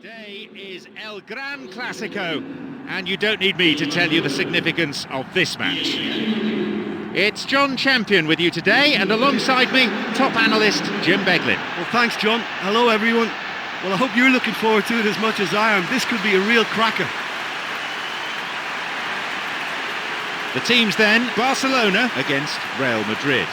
Today is El Gran Clásico, and you don't need me to tell you the significance of this match. It's John Champion with you today, and alongside me, top analyst Jim Beglin. Well, thanks, John. Hello, everyone. Well, I hope you're looking forward to it as much as I am. This could be a real cracker. The teams then, Barcelona against Real Madrid.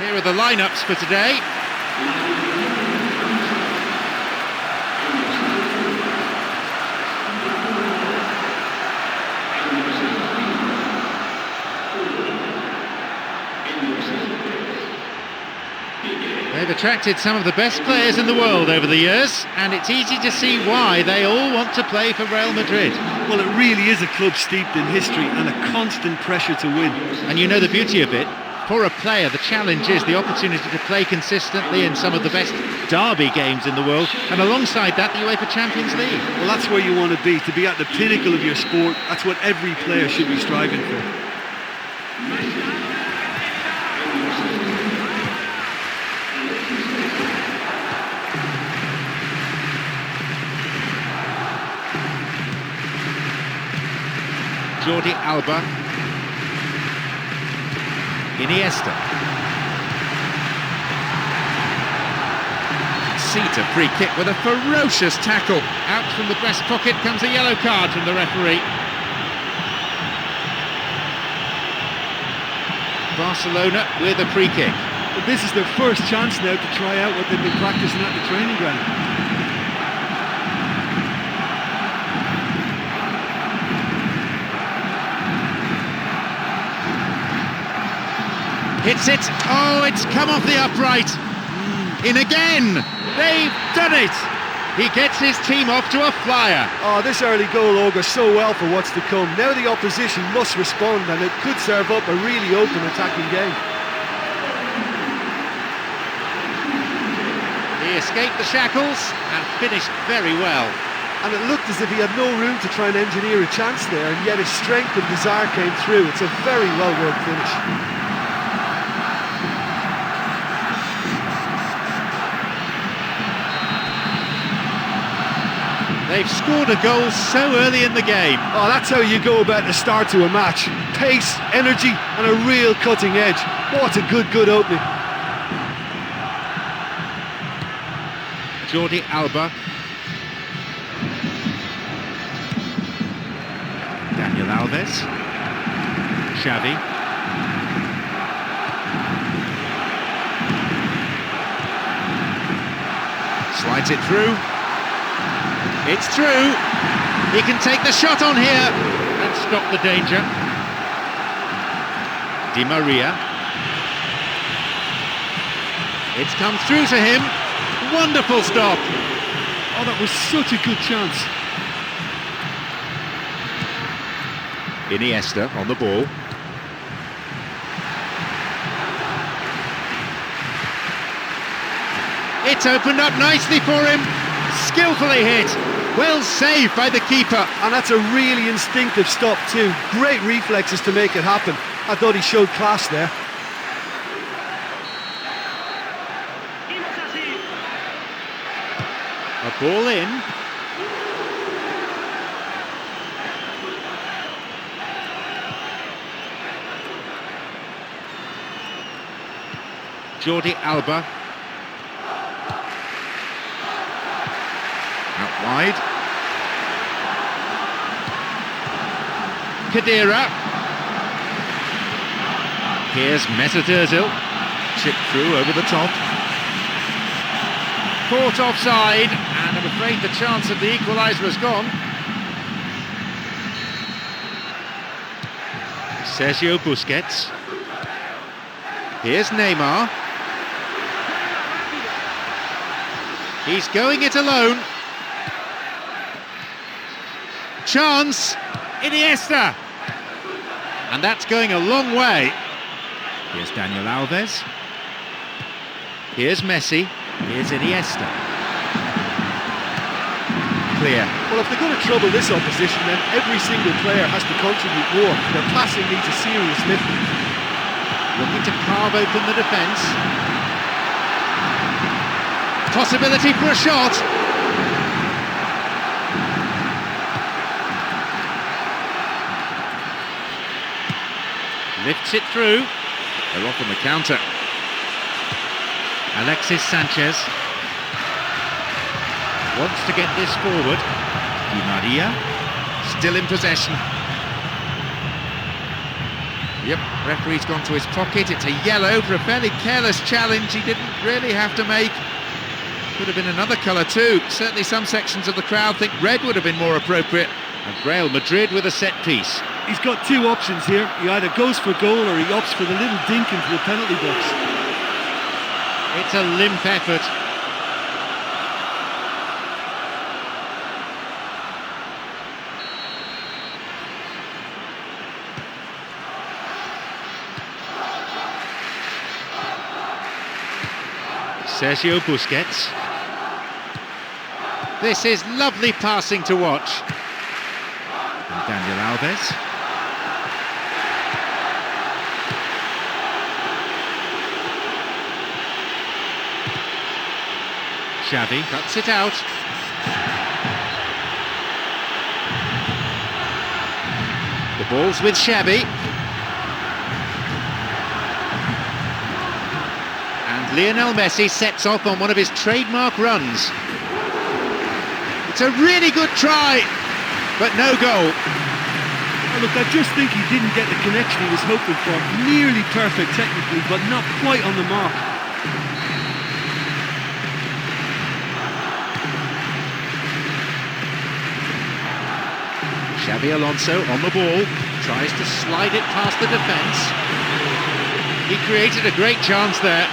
Here are the lineups for today. They've attracted some of the best players in the world over the years, and it's easy to see why they all want to play for Real Madrid. Well, it really is a club steeped in history and a constant pressure to win. And you know the beauty of it? For a player, the challenge is the opportunity to play consistently in some of the best derby games in the world, and alongside that, the UEFA Champions League. Well, that's where you want to be at the pinnacle of your sport. That's what every player should be striving for. Jordi Alba, Iniesta, Sita free kick with a ferocious tackle. Out from the breast pocket comes a yellow card from the referee. Barcelona with a free kick. But this is their first chance now to try out what they've been practicing at the training ground. Hits it. Oh, it's come off the upright. In again. They've done it. He gets his team off to a flyer. Oh, this early goal augurs so well for what's to come. Now the opposition must respond, and it could serve up a really open attacking game. He escaped the shackles and finished very well. And it looked as if he had no room to try and engineer a chance there, and yet his strength and desire came through. It's a very well-worked finish. They've scored a goal so early in the game. Oh, that's how you go about the start to a match. Pace, energy, and a real cutting edge. What a good opening. Jordi Alba. Daniel Alves. Xavi. Slides it through. It's through. He can take the shot on here and stop the danger. Di Maria. It's come through to him. Wonderful stop. Oh, that was such a good chance. Iniesta on the ball. It's opened up nicely for him. Skillfully hit. Well saved by the keeper. And that's a really instinctive stop too. Great reflexes to make it happen. I thought he showed class there. A ball in. Jordi Alba. Out wide. Khedira. Here's Mesut Ozil. Chip through over the top. Caught offside, and I'm afraid the chance of the equaliser has gone. Sergio Busquets. Here's Neymar. He's going it alone. Chance. Iniesta. And that's going a long way. Here's Daniel Alves. Here's Messi. Here's Iniesta. Clear. Well, if they're going to trouble this opposition, then every single player has to contribute more. Their passing needs a serious lift. Looking to carve open the defence. Possibility for a shot. Lifts it through. They're off on the counter. Alexis Sanchez wants to get this forward. Di Maria still in possession. Yep, referee's gone to his pocket. It's a yellow for a fairly careless challenge he didn't really have to make. Could have been another colour too. Certainly some sections of the crowd think red would have been more appropriate. And Real Madrid with a set piece. He's got two options here. He either goes for goal or he opts for the little dink into the penalty box. It's a limp effort. Sergio Busquets. This is lovely passing to watch. And Daniel Alves. Xavi cuts it out. The ball's with Xavi. And Lionel Messi sets off on one of his trademark runs. It's a really good try, but no goal. Oh, look, I just think he didn't get the connection he was hoping for. Nearly perfect technically, but not quite on the mark. Xabi Alonso on the ball, tries to slide it past the defence. He created a great chance there.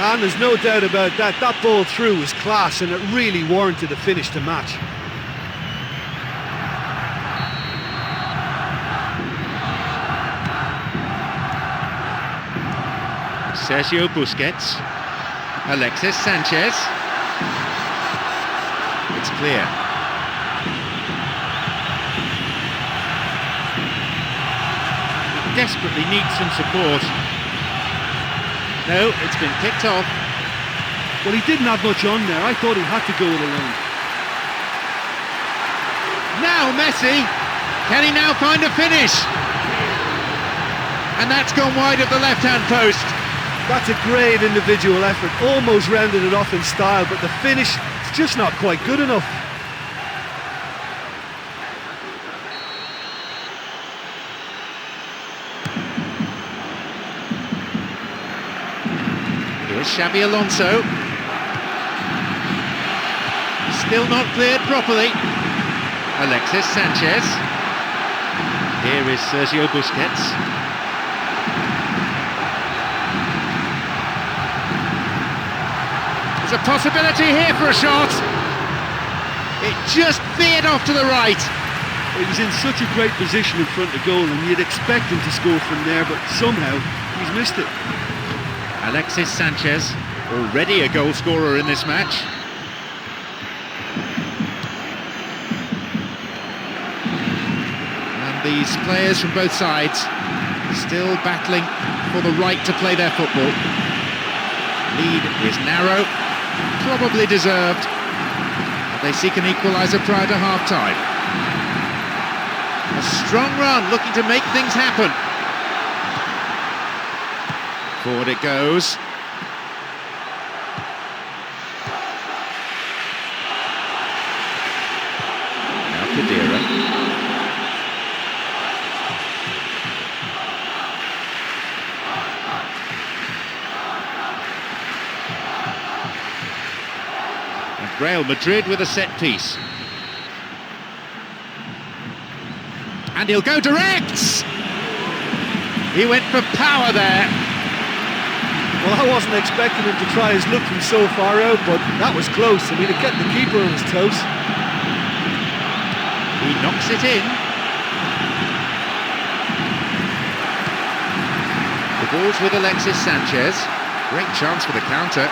And there's no doubt about that. That ball through was class and it really warranted a finish to match. Sergio Busquets. Alexis Sanchez. It's clear. He desperately needs some support. No, it's been picked off. Well, he didn't have much on there. I thought he had to go it alone. Now Messi. Can he now find a finish? And that's gone wide of the left-hand post. That's a great individual effort. Almost rounded it off in style, but the finish is just not quite good enough. Here's Xabi Alonso. Still not cleared properly. Alexis Sanchez. Here is Sergio Busquets. There's a possibility here for a shot. It just veered off to the right. He was in such a great position in front of goal and you'd expect him to score from there, but somehow he's missed it. Alexis Sanchez, already a goal scorer in this match. And these players from both sides still battling for the right to play their football. Lead is narrow, probably deserved. But they seek an equaliser prior to half-time. A strong run, looking to make things happen. Forward it goes. Now Khedira. And Real Madrid with a set piece. And he'll go direct! He went for power there. Well, I wasn't expecting him to try his luck from so far out, but that was close. I mean, it kept the keeper on his toes. He knocks it in. The ball's with Alexis Sanchez. Great chance for the counter.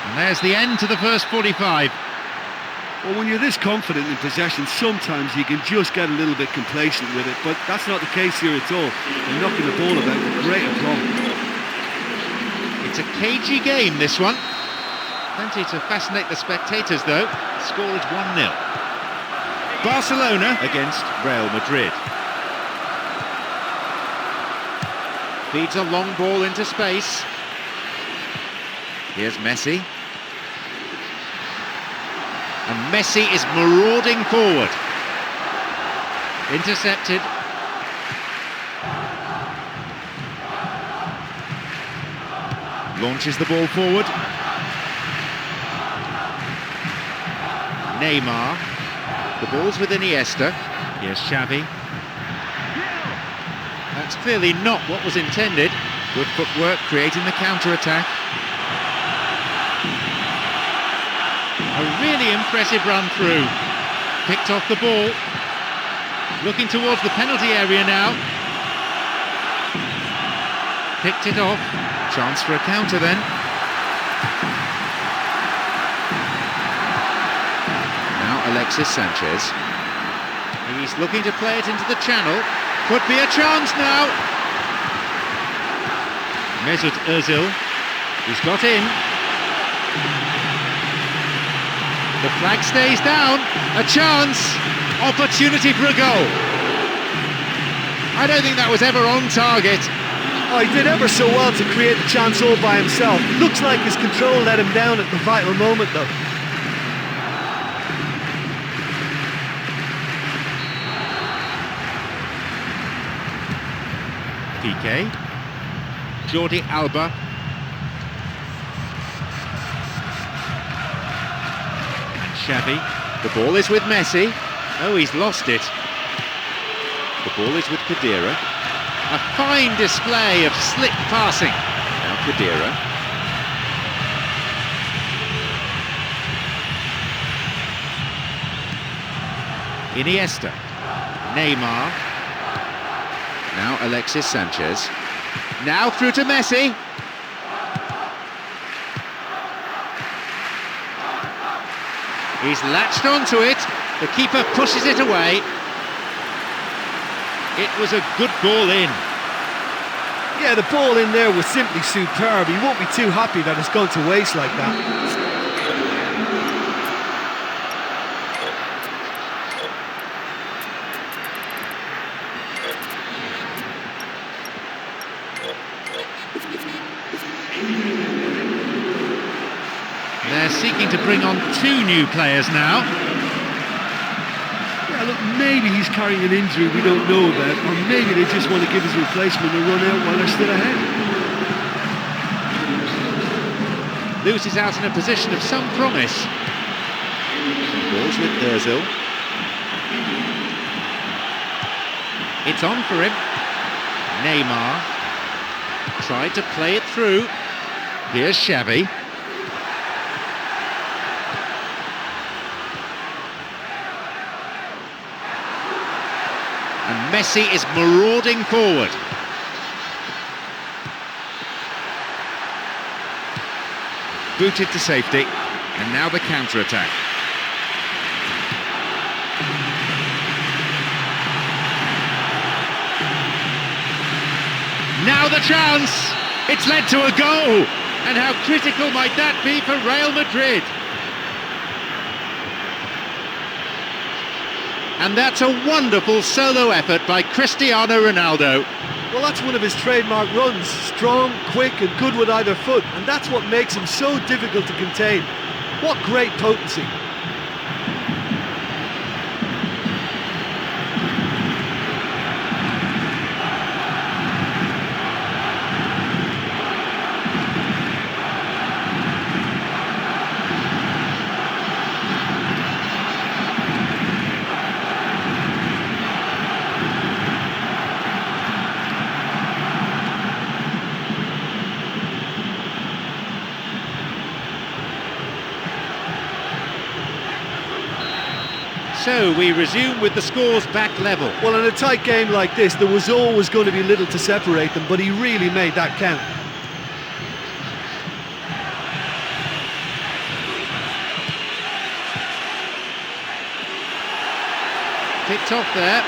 And there's the end to the first 45. Well, when you're this confident in possession, sometimes you can just get a little bit complacent with it, but that's not the case here at all. They're knocking the ball about with great aplomb. It's a cagey game, this one. Plenty to fascinate the spectators, though. The score is 1-0. Barcelona against Real Madrid. Feeds a long ball into space. Here's Messi. And Messi is marauding forward. Intercepted. Launches the ball forward. Neymar. The ball's with Iniesta. Here's Xavi. That's clearly not what was intended. Good footwork creating the counter-attack. A really impressive run through. Picked off the ball. Looking towards the penalty area now. Picked it off. Chance for a counter then. Now Alexis Sanchez. He's looking to play it into the channel. Could be a chance now. Mesut Özil. He's got in. The flag stays down. A chance. Opportunity for a goal. I don't think that was ever on target. Oh, he did ever so well to create the chance all by himself. Looks like his control let him down at the vital moment, though. PK. Jordi Alba. And Xavi. The ball is with Messi. Oh, he's lost it. The ball is with Khedira. A fine display of slick passing. Now Khedira. Iniesta. Neymar. Now Alexis Sanchez. Now through to Messi. He's latched onto it. The keeper pushes it away. It was a good ball in. Yeah, the ball in there was simply superb. He won't be too happy that it's gone to waste like that. They're seeking to bring on 2 new players now. Yeah, look, maybe he's carrying an injury we don't know about, or maybe they just want to give his replacement a run out while they're still ahead. Loses out in a position of some promise. Balls with Özil. It's on for him. Neymar tried to play it through. Here's Xavi. And Messi is marauding forward. Booted to safety, and now the counter-attack. Now the chance! It's led to a goal! And how critical might that be for Real Madrid? And that's a wonderful solo effort by Cristiano Ronaldo. Well, that's one of his trademark runs. Strong, quick and good with either foot. And that's what makes him so difficult to contain. What great potency. So we resume with the scores back level. Well, in a tight game like this, there was always going to be little to separate them, but he really made that count. picked off there.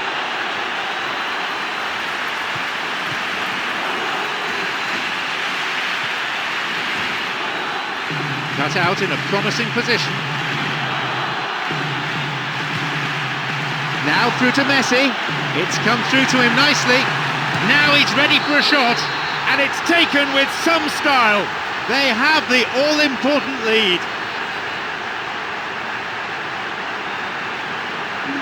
Cut out in a promising position. Now through to Messi. It's come through to him nicely. Now he's ready for a shot, and it's taken with some style. They have the all-important lead.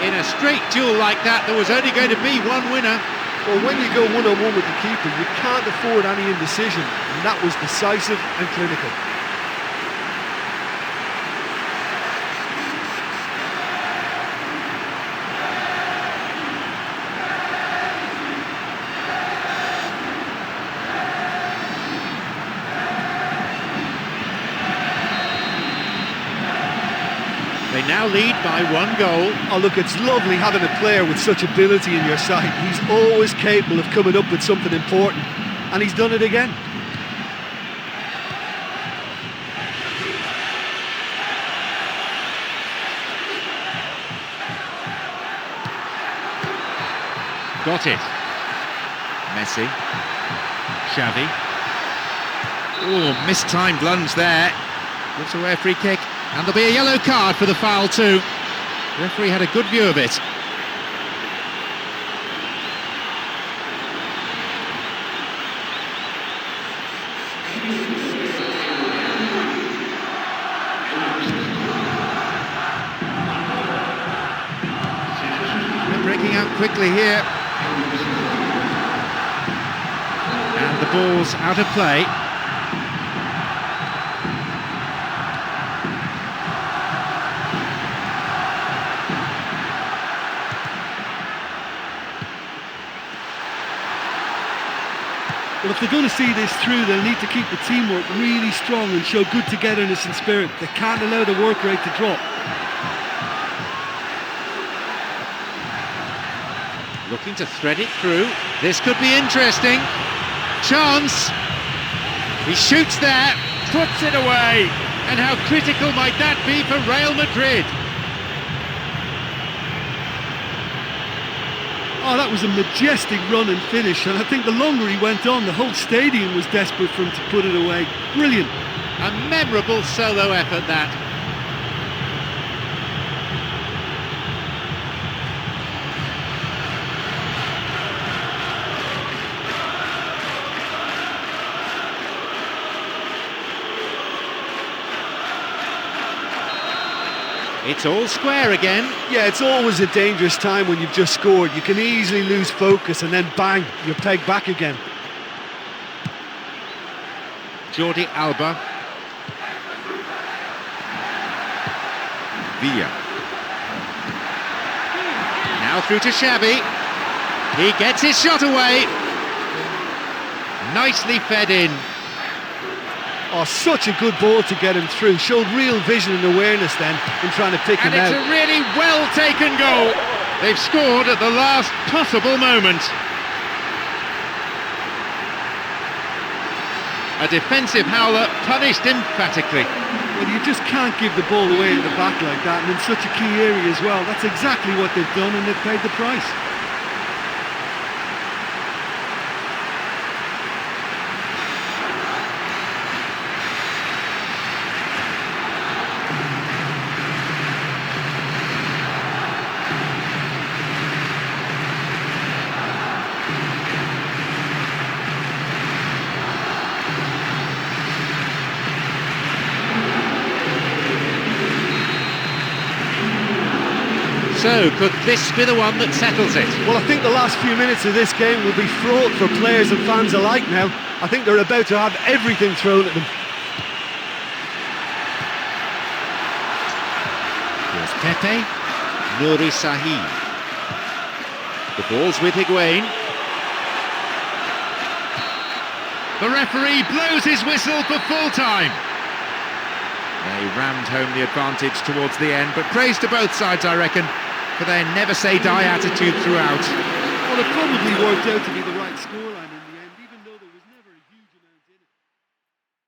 In a straight duel like that, there was only going to be one winner. Well, when you go one-on-one with the keeper, you can't afford any indecision, and that was decisive and clinical. They now lead by 1 goal. Oh look, it's lovely having a player with such ability in your side. He's always capable of coming up with something important, and he's done it again. Got it. Messi. Xavi. Oh, mistimed lunge there. Gives away a free kick. And there'll be a yellow card for the foul too. The referee had a good view of it. They're breaking out quickly here. And the ball's out of play. Well, if they're going to see this through, they'll need to keep the teamwork really strong and show good togetherness and spirit. They can't allow the work rate to drop. Looking to thread it through. This could be interesting. Chance. He shoots there, puts it away. And how critical might that be for Real Madrid? Oh, that was a majestic run and finish, and I think the longer he went on, the whole stadium was desperate for him to put it away. Brilliant. A memorable solo effort, that. It's all square again. Yeah, it's always a dangerous time when you've just scored. You can easily lose focus and then bang, you're pegged back again. Jordi Alba. Villa. Now through to Xavi. He gets his shot away. Nicely fed in. Oh, such a good ball to get him through. Showed real vision and awareness then in trying to pick him out. And it's a really well-taken goal. They've scored at the last possible moment. A defensive howler punished emphatically. Well, you just can't give the ball away at the back like that, and in such a key area as well. That's exactly what they've done, and they've paid the price. So, could this be the one that settles it? Well, I think the last few minutes of this game will be fraught for players and fans alike now. I think they're about to have everything thrown at them. Here's Pepe. Nuri Sahi. The ball's with Higuain. The referee blows his whistle for full time. They rammed home the advantage towards the end, but praise to both sides, I reckon, for their never-say-die attitude throughout. Well, it probably worked out to be the right scoreline.